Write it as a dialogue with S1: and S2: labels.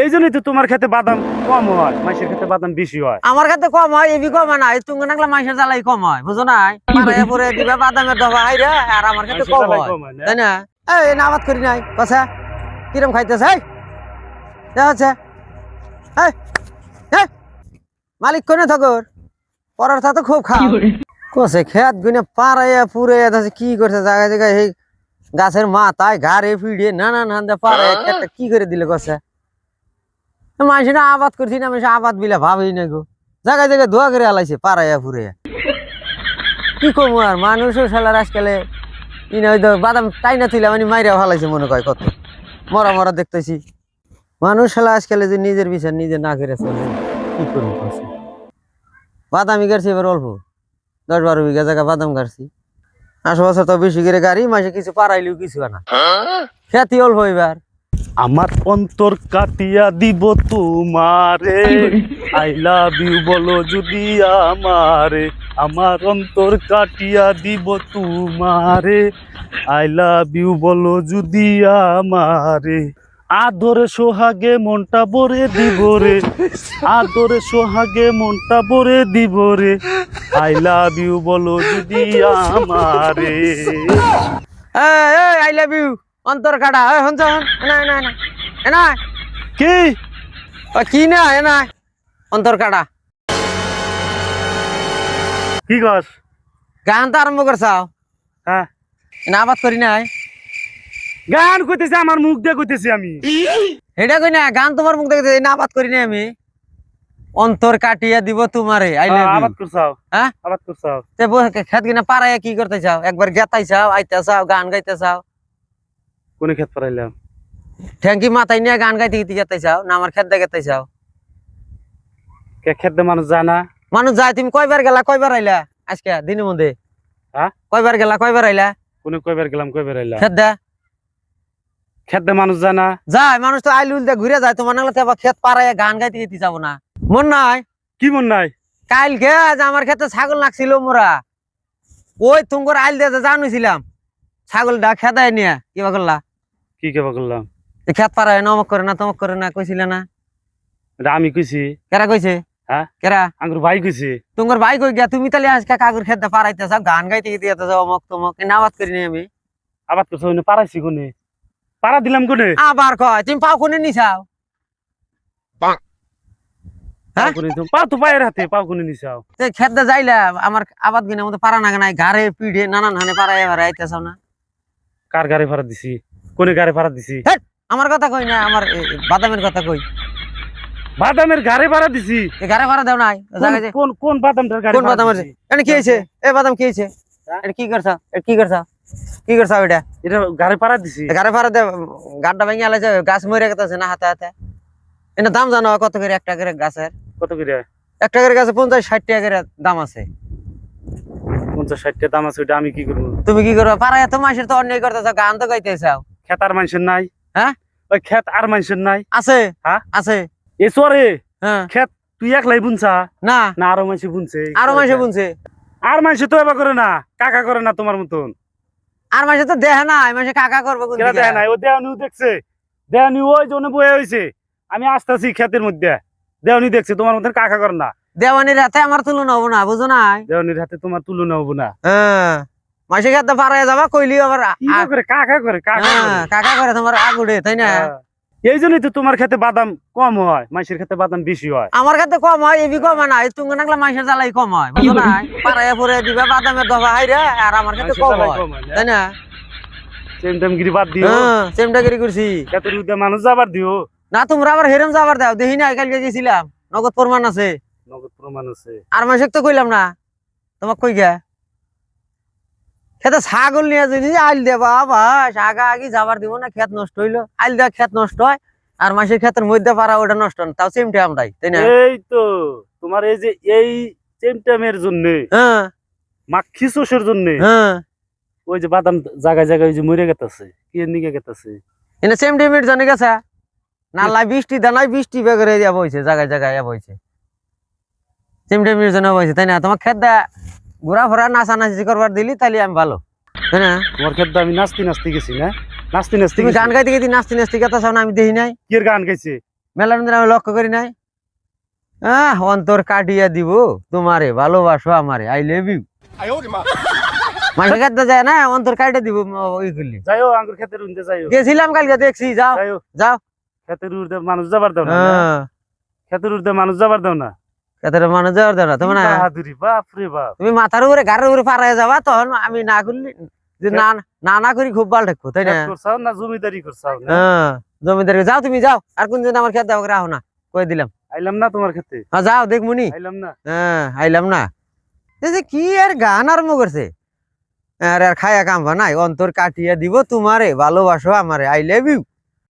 S1: এই জন্যই তো তোমার খেতে বাদাম কম হয়, মাইসের খেতে বাদাম বেশি হয়।
S2: আমার কাছে কম হয়, এবি কম হয় না, তুমি নাকলা মাইসের জ্বালাই কম হয়, বুঝো নাই? পাড়ায় পরে দিবে বাদামের দফা হাইরে, আর আমার কাছে
S1: মাইসের
S2: কম
S1: জ্বালাই
S2: হয়,
S1: কম হয় না?
S2: তাই না? এই নামাজ করি নাই কথা কিরম খাইতেছে? হচ্ছে মালিক কোনে থাকর পরার তো খুব খাও কসে খেত গুনে পাড়াইয়া পুরে কি করছে জায়গায় জায়গায় এই গাছের মাথায় ঘাড়ে পিড়ে নানান হান্দে পাড়াইয়া খেতটা কি করে দিলে কসে মানুষ না আবাদ করছি না, মানুষ আবাদ বিলে ভাবেই না গো, জায়গায় জায়গায় ধোয়া করে আলাইছে পাড়াইয়া পুরে। কি কমু আর মানুষও শালার আজকালে বাদাম টাই না থইলে মানে মাইরা ভালাইছে মনে কয় কত মরা মরা দেখতেছি। মানুষ শালা আজকালে যে নিজের বিচার নিজে না করে চলে কি করবো কসে। বাদামি গাড়ছি এবার অল্প 10-12 বিঘা জায়গা বাদাম গাড়ছি, আশেপাশে তো বেশি করে গাড়ি মাসে কিছু পারাইলেও কিছু না, খেতি অল্প এবার।
S1: আমার অন্তর কাটিয়া দিব তোমারে, আই লাভ ইউ বলো যদি আমারে। আমার অন্তর কাটিয়া দিব তোমারে, আই লাভ ইউ বলো যদি আমারে। আদরে সোহাগে মনটা ভরে দিব রে, আদরে সোহাগে মনটা ভরে দিব রে, আই লাভ ইউ বলো যদি আমারে।
S2: আই লাভ ইউ অন্তর কাটা হন না না না এনা
S1: কি
S2: কি না এনা অন্তর কাটা
S1: কি কস?
S2: গান তো আরম্ভ করছাও,
S1: হ্যাঁ
S2: এনা আবাদ করি নাই,
S1: গান কইতেছে আমার মুখ দিয়ে কইতেছি আমি।
S2: এটা কই না গান তোমার মুখ দেখতে না আবাদ করি নাই আমি। অন্তর কাটিয়া দিব তোমারে আই লাভ ইউ।
S1: আবাদ করছাও?
S2: হ্যাঁ
S1: আবাদ করছাও?
S2: তে খেত কিনা পাড়ায় কি করতে চাও? একবার গেতাই চাও, আইতে চাও, গান গাইতে চাও?
S1: কোনে ক্ষেত পারাইলাম?
S2: ঠ্যাঙ্কি মাথায় নিয়ে গান গাইতে গিয়ে গেতে চাও না আমার খেত দেখতে চাও?
S1: কে ক্ষেত দে মানুষ জানা?
S2: মানুষ যায়, তুমি কয়বার গেলা কয়বার আইলা আজকে দিনের মধ্যে?
S1: হ্যাঁ
S2: কয়বার গেলা কয়বার আইলা?
S1: কোনে কয়বার গেলাম কয়বার আইলাম?
S2: খেত দে
S1: ক্ষেত দে মানুষ জানা?
S2: যায়, মানুষ তো আইলুল দিয়ে ঘুরে যায়, তোমার নাগলে আবার খেত পাড়ায় গান গাইতে গেতে যাবো না? মন নাই?
S1: কি মন নাই?
S2: কালকে আমার খেতে ছাগল নাকছিল মোরা, ওই তোমার আইল দিয়ে জানুছিলাম ছাগলটা খেদায় নিয়ে কিবা করলা?
S1: কি কেবা করলাম?
S2: খেত পাড়ায় নমক করে না তমক করে না কইছিলে না?
S1: এটা আমি কইছি?
S2: কেরা কইছে?
S1: হ্যাঁ
S2: কেরা?
S1: আঙ্গুর ভাই কইছি।
S2: তোমার ভাই কই গিয়া? তুমি তাহলে আজকে কাকুর খেতে পারাইতে চাও, গান গাইতে গিয়ে যাও অমক তমক, নামাজ করি নি আমি।
S1: আবাদ করছো ওইনে পারাইছি কোনে? পারা দিলাম কোনে?
S2: আবার কয় তুমি পাও কোনে নিছাও? হ্যাঁ?
S1: পাও তো পায়ের হাতে, পাও কোনে নিছাও?
S2: খেতে যাইলা আমার আবাদ গিনের মধ্যে পারা না নাই ঘাড়ে পিঠে নানান হানে পারাই এবার আইতে চাও না?
S1: কার গাড়ি ভাড়া দিছি? কোনে গাড়ি ভাড়া দিছি?
S2: আমার কথা কই না, আমার বাদামের কথা কই।
S1: বাদামের গাড়ি ভাড়া দিছি?
S2: ঘাড়ে ভাড়া দাও নাই?
S1: কোন কোন বাদামটার গাড়ি?
S2: কোন বাদাম আছে? এটা কি হয়েছে? এ বাদাম কি হয়েছে? এটা কি করছ? এটা কি করছ? কি করছ এটা?
S1: এটা গাড়ি ভাড়া দিছি।
S2: ঘাড়ে ভাড়া দে, গাড্ডা ভেঙে আলাইছে, গাছ মরে গেছে না হাতে হাতে। এটা দাম জানো কত করে একটা করে গাছের?
S1: কত করে?
S2: একটা করে গাছে 50-60 টাকা করে দাম আছে।
S1: 50-60 টাকা দাম আছে, ওইটা আমি কি করবো?
S2: তুমি কি করবে? পাড়ায় তো মাসের তো অন্যায় করতেছ, গান তো গাইতে চাও।
S1: ক্ষেত আর মানুষের নাই?
S2: হ্যাঁ
S1: ওই ক্ষেত আর মানুষের নাই?
S2: আছে।
S1: হ্যাঁ
S2: আছে।
S1: এ সরে
S2: হ্যাঁ
S1: ক্ষেত তুই একলাই বুনছা
S2: না
S1: না আরো মানুষ বুনছে?
S2: আরো মাসে বুনছে।
S1: আর মানুষ তো এবার করে না, কাকা করে না তোমার মতন।
S2: আর মাসে তো দেহ না, মাসে কাকা করবো কোন
S1: কেন
S2: দিকে?
S1: দেয় নাই? ও দেওয়ানি দেখছে, দেওয়ানি ওই জন্য বয়ে হয়েছে। আমি আসতেছি ক্ষেতের মধ্যে, দেওয়ানি দেখছে, তোমার মতন কাকা করে না।
S2: দেওয়ানির হাতে আমার তুলনা হবো না, বুঝো নাই?
S1: দেওয়ানির হাতে তোমার তুলনা হবো না।
S2: হ্যাঁ মাসে খেতে পাড়ায় যাবা কইলি আবার
S1: কি করে কাকা করে? কাকা করে।
S2: কাকা করে তোমার আগুড়ে, তাই না?
S1: হ্যাঁ। এই জন্যই তো তোমার খেতে বাদাম কম হয়, মাইসের খেতে বাদাম বেশি হয়।
S2: আমার কাছে কম হয়, এবি কম হয় না, তুমি নাকলা মাসের জ্বালাই কম হয়, বুঝো নাই? পাড়ায় পরে দিবে বাদামের দফা হাইরে, আর আমার কাছে কম হয়, তাই না?
S1: চেমটেমগিরি বাদ দিও,
S2: হ্যাঁ চেমটাগিরি করছি
S1: খেতের উদ্যে মানুষ যাবার দিও
S2: না। তোমরা আবার হেরম যাবার দাও, দেখি না কালকে গেছিলাম, নগদ প্রমাণ আছে,
S1: নগদ প্রমাণ আছে।
S2: আর মাসে তো কইলাম না তোমাক কই গে খেতে ছাগল নিয়ে যদি আইল দেবা বাস আগা আগি যাবার দিব না, খেত নষ্ট হইলো, আইল দেওয়া খেত নষ্ট হয়, আর মাসের ক্ষেতের মধ্যে পারা ওটা নষ্ট না, তাও চেমটে আমরাই, তাই না?
S1: এই তো তোমার এই যে এই চেমটেমের জন্য,
S2: হ্যাঁ
S1: মাখি চোষের জন্য
S2: হ্যাঁ
S1: ওই যে বাদাম জায়গায় জায়গায় ওই যে মরে গেতেছে, কি এর নিকে গেতেছে।
S2: এনে চেমটে মিট জানে গেছে না, লাই বৃষ্টি দানাই বৃষ্টি বেগরে যাব হইছে, জায়গায় জায়গায় যাব হইছে, চেমটে মিট জানা হইছে, তাই না? তোমার খেত দা ঘোরা ফোরা নাচানাচি করবার দিলি তাহলে আমি ভালো, তাই না?
S1: তোমার ক্ষেত্রে আমি নাচতে নাচতে গেছি না, নাচতে নাচতে
S2: তুমি
S1: গেছি।
S2: গান গাইতে গেছি নাচতে নাচতে কথা চাও না, আমি দেখি নাই।
S1: কি এর গান গাইছে?
S2: মেলা দিন আমি লক্ষ্য করি নাই। অন্তর কাটিয়া দিব তোমারে, ভালোবাসো আমারে, আই লাভ ইউ। মাঝে কাটতে যায় না, অন্তর কাটিয়ে দিব ওই করলি।
S1: যাইও আঙ্গুর ক্ষেতের উঠতে যাইও।
S2: গেছিলাম কালকে, দেখছি। যাও
S1: যাইও
S2: যাও।
S1: ক্ষেতের উঠতে মানুষ যাবার দাও না। ক্ষেতের উঠতে মানুষ যাবার দাও না।
S2: ক্ষেতের মানুষ যাওয়ার দেয় না তুমি, না
S1: বাহাদুরি, বাপ রে বাপ।
S2: তুমি মাথার উপরে গাড়ির উপরে পাড়ায় যাবা, তখন আমি না করলি যে না না না করি খুব ভালো থাকবো, তাই না?
S1: ক্ষেত করছাও না জমিদারি করছাও না?
S2: জমিদার যাও, তুমি যাও। আর কোন দিন আমার খেতে দেওয়া রাখো না, কই দিলাম।
S1: আইলাম না তোমার ক্ষেতে।
S2: যাও দেখমুনি।
S1: আইলাম না।
S2: আইলাম না। এই যে কি আর গান আরম্ভ করছে, আর খায়া কামবা নাই, অন্তর কাটিয়া দিব তোমারে, ভালোবাসো আমারে, আই লাভ ইউ।